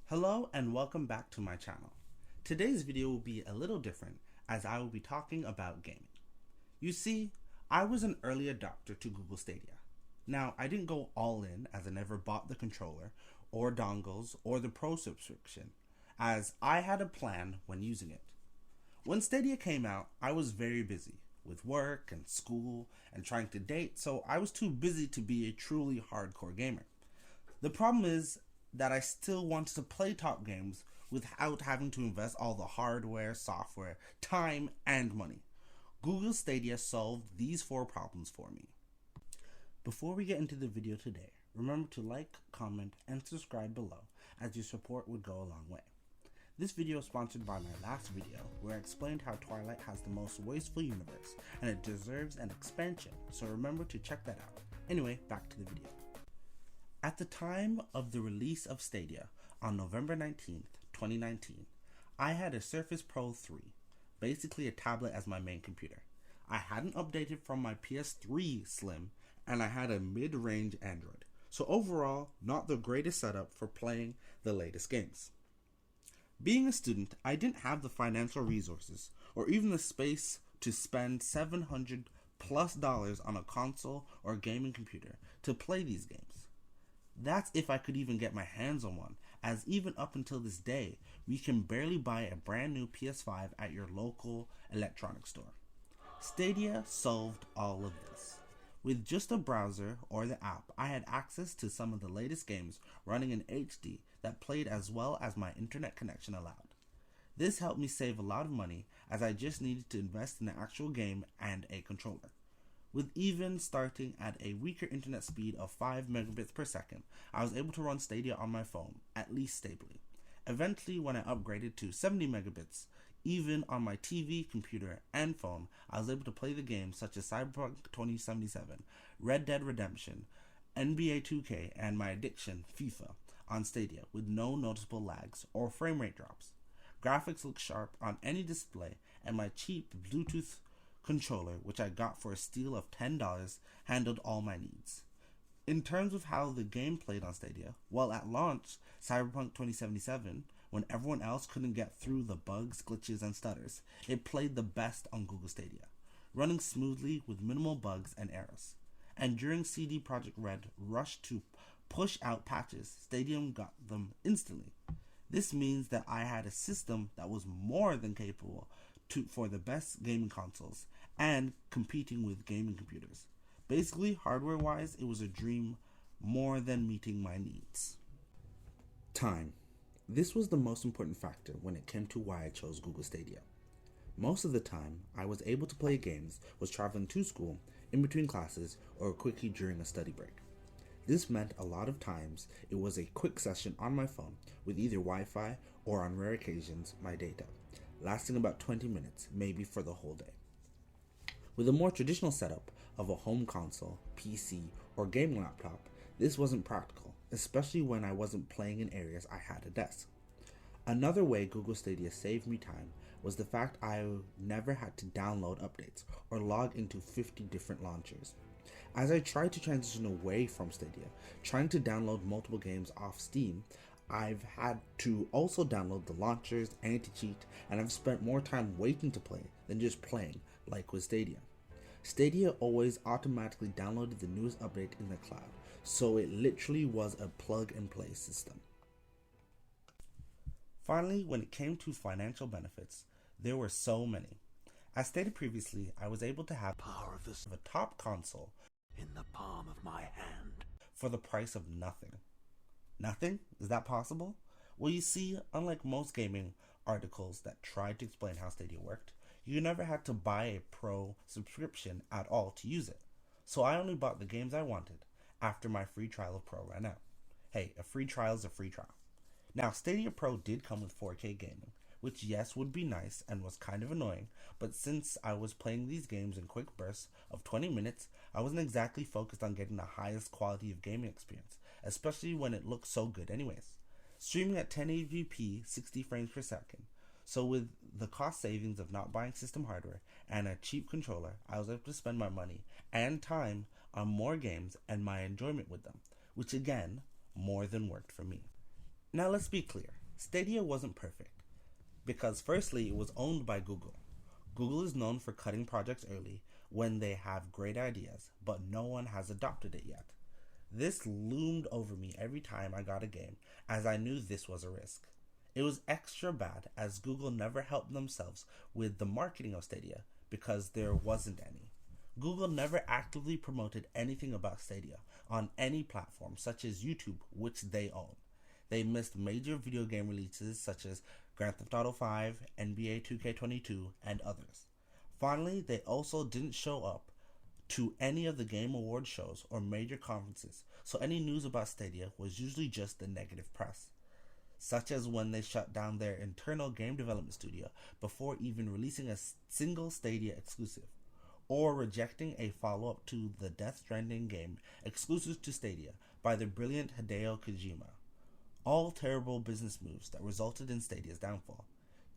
Hello and welcome back to my channel. Today's video will be a little different as I will be talking about gaming. You see, I was an early adopter to Google Stadia. Now, I didn't go all in as I never bought the controller or dongles or the Pro subscription, as I had a plan when using it. When Stadia came out, I was very busy with work and school and trying to date, so I was too busy to be a truly hardcore gamer. The problem is that I still wanted to play top games without having to invest all the hardware, software, time, and money. Google Stadia solved these 4 problems for me. Before we get into the video today, remember to like, comment, and subscribe below, as your support would go a long way. This video is sponsored by my last video, where I explained how Twilight has the most wasteful universe, and it deserves an expansion, so remember to check that out. Anyway, back to the video. At the time of the release of Stadia on November 19th, 2019, I had a Surface Pro 3, basically a tablet as my main computer. I hadn't updated from my PS3 Slim, and I had a mid-range Android, so overall, not the greatest setup for playing the latest games. Being a student, I didn't have the financial resources, or even the space to spend $700+ on a console or gaming computer to play these games. That's if I could even get my hands on one, as even up until this day, we can barely buy a brand new PS5 at your local electronics store. Stadia solved all of this. With just a browser or the app, I had access to some of the latest games running in HD that played as well as my internet connection allowed. This helped me save a lot of money, as I just needed to invest in the actual game and a controller. With even starting at a weaker internet speed of 5 megabits per second, I was able to run Stadia on my phone, at least stably. Eventually, when I upgraded to 70 megabits, even on my TV, computer, and phone, I was able to play the games such as Cyberpunk 2077, Red Dead Redemption, NBA 2K, and my addiction, FIFA, on Stadia with no noticeable lags or frame rate drops. Graphics look sharp on any display, and my cheap Bluetooth controller, which I got for a steal of $10, handled all my needs. In terms of how the game played on Stadia, well, at launch, Cyberpunk 2077, when everyone else couldn't get through the bugs, glitches, and stutters, it played the best on Google Stadia, running smoothly with minimal bugs and errors. And during CD Projekt Red rushed to push out patches, Stadia got them instantly. This means that I had a system that was more than capable for the best gaming consoles and competing with gaming computers. Basically, hardware-wise, it was a dream more than meeting my needs. Time. This was the most important factor when it came to why I chose Google Stadia. Most of the time, I was able to play games was traveling to school, in between classes, or quickly during a study break. This meant a lot of times it was a quick session on my phone with either Wi-Fi or on rare occasions my data, lasting about 20 minutes, maybe for the whole day. With a more traditional setup of a home console, PC, or gaming laptop, this wasn't practical, especially when I wasn't playing in areas I had a desk. Another way Google Stadia saved me time was the fact I never had to download updates or log into 50 different launchers. As I tried to transition away from Stadia, trying to download multiple games off Steam, I've had to also download the launchers, anti-cheat, and I've spent more time waiting to play than just playing, like with Stadia. Stadia always automatically downloaded the newest update in the cloud, so it literally was a plug-and-play system. Finally, when it came to financial benefits, there were so many. As stated previously, I was able to have power of a top console in the palm of my hand for the price of nothing. Nothing? Is that possible? Well, you see, unlike most gaming articles that tried to explain how Stadia worked, you never had to buy a Pro subscription at all to use it. So I only bought the games I wanted after my free trial of Pro ran out. Hey, a free trial is a free trial. Now, Stadia Pro did come with 4K gaming, which yes would be nice and was kind of annoying, but since I was playing these games in quick bursts of 20 minutes, I wasn't exactly focused on getting the highest quality of gaming experience, especially when it looks so good anyways. Streaming at 1080p 60 frames per second, so with the cost savings of not buying system hardware and a cheap controller, I was able to spend my money and time on more games and my enjoyment with them, which again, more than worked for me. Now let's be clear, Stadia wasn't perfect because firstly, it was owned by Google. Google is known for cutting projects early when they have great ideas, but no one has adopted it yet. This loomed over me every time I got a game, as I knew this was a risk. It was extra bad as Google never helped themselves with the marketing of Stadia because there wasn't any. Google never actively promoted anything about Stadia on any platform such as YouTube, which they own. They missed major video game releases such as Grand Theft Auto 5, NBA 2K22, and others. Finally, they also didn't show up to any of the Game Awards shows or major conferences, so any news about Stadia was usually just the negative press, such as when they shut down their internal game development studio before even releasing a single Stadia exclusive, or rejecting a follow-up to the Death Stranding game exclusive to Stadia by the brilliant Hideo Kojima. All terrible business moves that resulted in Stadia's downfall.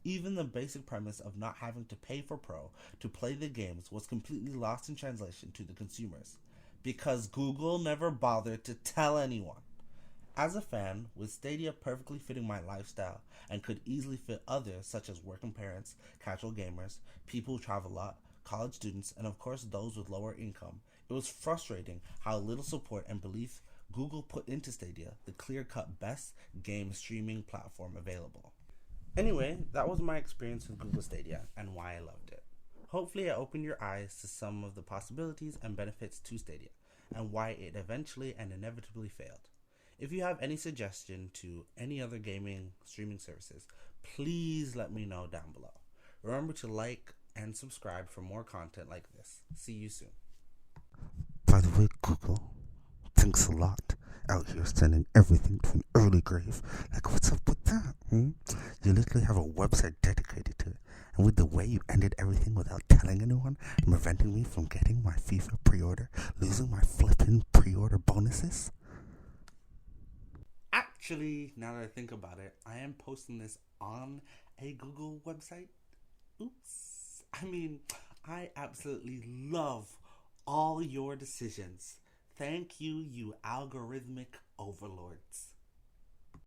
Even the basic premise of not having to pay for Pro to play the games was completely lost in translation to the consumers, because Google never bothered to tell anyone. As a fan, with Stadia perfectly fitting my lifestyle and could easily fit others such as working parents, casual gamers, people who travel a lot, college students, and of course those with lower income, it was frustrating how little support and belief Google put into Stadia, the clear-cut best game streaming platform available. Anyway, that was my experience with Google Stadia and why I loved it. Hopefully I opened your eyes to some of the possibilities and benefits to Stadia, and why it eventually and inevitably failed. If you have any suggestion to any other gaming streaming services, please let me know down below. Remember to like and subscribe for more content like this. See you soon. By the way, Google, thanks a lot. Out here sending everything to an early grave. Like, what's up with that? You literally have a website dedicated to it. And with the way you ended everything without telling anyone and preventing me from getting my FIFA pre-order, losing my flippin' pre-order bonuses. Actually, now that I think about it, I am posting this on a Google website. Oops. I absolutely love all your decisions. Thank you, you algorithmic overlords.